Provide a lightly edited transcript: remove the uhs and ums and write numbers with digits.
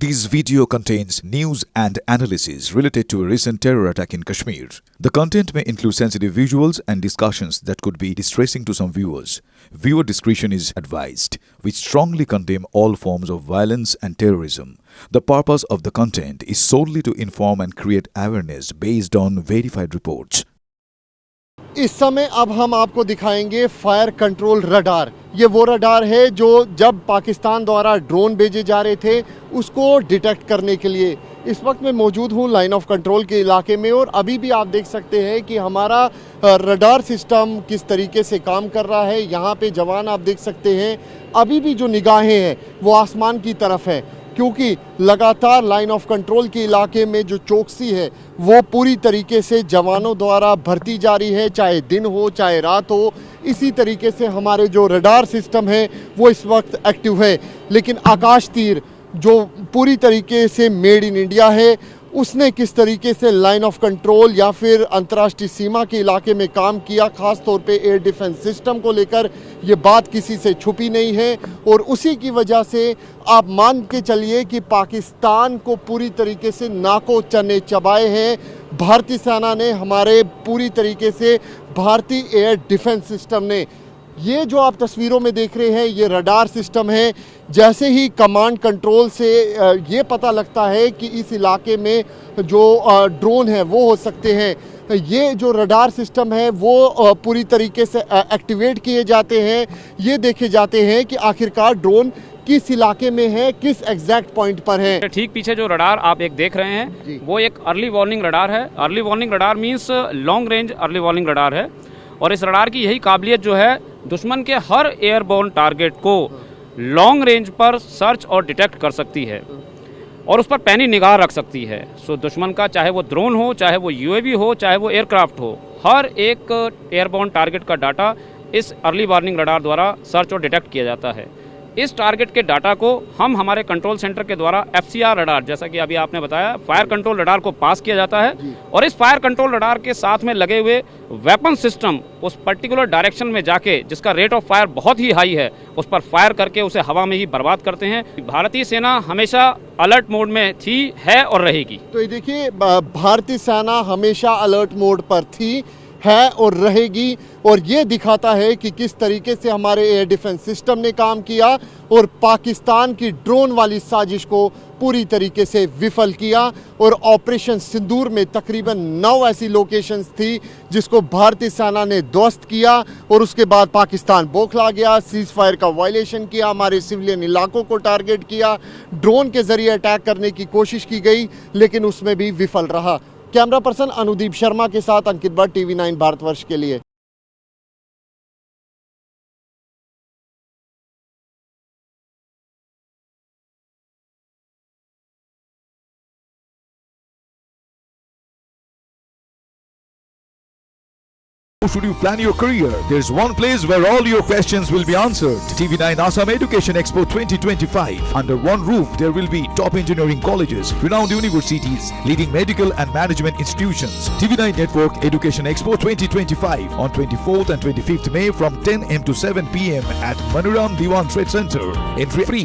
This video contains news and analysis related to a recent terror attack in Kashmir. The content may include sensitive visuals and discussions that could be distressing to some viewers. Viewer discretion is advised. We strongly condemn all forms of violence and terrorism. The purpose of the content is solely to inform and create awareness based on verified reports. इस समय अब हम आपको दिखाएंगे fire control radar. ये वो radar है जो जब पाकिस्तान द्वारा ड्रोन भेजे जा रहे थे उसको डिटेक्ट करने के लिए। इस वक्त मैं मौजूद हूँ लाइन ऑफ कंट्रोल के इलाके में और अभी भी आप देख सकते हैं कि हमारा रडार सिस्टम किस तरीके से काम कर रहा है। यहाँ पे जवान आप देख सकते हैं, अभी भी जो निगाहें हैं वो आसमान की तरफ है, क्योंकि लगातार लाइन ऑफ कंट्रोल के इलाके में जो चौकसी है वो पूरी तरीके से जवानों द्वारा भरती जा रही है, चाहे दिन हो चाहे रात हो। इसी तरीके से हमारे जो रडार सिस्टम है वो इस वक्त एक्टिव है। लेकिन आकाश तीर जो पूरी तरीके से मेड इन इंडिया है, उसने किस तरीके से लाइन ऑफ कंट्रोल या फिर अंतर्राष्ट्रीय सीमा के इलाके में काम किया, खास तौर पे एयर डिफेंस सिस्टम को लेकर ये बात किसी से छुपी नहीं है। और उसी की वजह से आप मान के चलिए कि पाकिस्तान को पूरी तरीके से नाको चने चबाए हैं भारतीय सेना ने, हमारे पूरी तरीके से भारतीय एयर डिफेंस सिस्टम ने। ये जो आप तस्वीरों में देख रहे हैं ये रडार सिस्टम है। जैसे ही कमांड कंट्रोल से ये पता लगता है कि इस इलाके में जो ड्रोन है वो हो सकते हैं, ये जो रडार सिस्टम है वो पूरी तरीके से एक्टिवेट किए जाते हैं। ये देखे जाते हैं कि आखिरकार ड्रोन किस इलाके में है, किस एग्जैक्ट पॉइंट पर है। ठीक पीछे जो रडार आप एक देख रहे हैं वो एक अर्ली वार्निंग रडार है। Early warning radar means long range early warning radar है। और इस रडार की यही काबिलियत जो है दुश्मन के हर एयरबोर्न टारगेट को लॉन्ग रेंज पर सर्च और डिटेक्ट कर सकती है और उस पर पैनी निगाह रख सकती है। सो दुश्मन का चाहे वो ड्रोन हो, चाहे वो यूएवी हो, चाहे वो एयरक्राफ्ट हो, हर एक एयरबोर्न टारगेट का डाटा इस अर्ली वार्निंग रडार द्वारा सर्च और डिटेक्ट किया जाता है। इस टारगेट के डाटा को हम हमारे कंट्रोल सेंटर के द्वारा एफसीआर रडार, जैसा कि अभी आपने बताया, फायर कंट्रोल रडार को पास किया जाता है और इस फायर कंट्रोल रडार के साथ में लगे हुए वेपन सिस्टम उस पर्टिकुलर डायरेक्शन में जाके, जिसका रेट ऑफ फायर बहुत ही हाई है, उस पर फायर करके उसे हवा में ही बर्बाद करते हैं। भारतीय सेना हमेशा अलर्ट मोड में थी, है और रहेगी। तो ये देखिए, भारतीय सेना हमेशा अलर्ट मोड पर थी, है और रहेगी। और ये दिखाता है कि किस तरीके से हमारे एयर डिफेंस सिस्टम ने काम किया और पाकिस्तान की ड्रोन वाली साजिश को पूरी तरीके से विफल किया। और ऑपरेशन सिंदूर में तकरीबन 9 ऐसी लोकेशंस थी जिसको भारतीय सेना ने ध्वस्त किया और उसके बाद पाकिस्तान बौखला गया, सीज फायर का वायलेशन किया, हमारे सिविलियन इलाकों को टारगेट किया, ड्रोन के जरिए अटैक करने की कोशिश की गई, लेकिन उसमें भी विफल रहा। कैमरा पर्सन अनुदीप शर्मा के साथ अंकित भट्ट, टीवी 9 भारतवर्ष के लिए। Should you plan your career? There's one place where all your questions will be answered. TV9 Assam Education Expo 2025. Under one roof, there will be top engineering colleges, renowned universities, leading medical and management institutions. TV9 Network Education Expo 2025 on 24th and 25th May from 10 am to 7 pm at Manuram Diwan Trade Center. Entry free.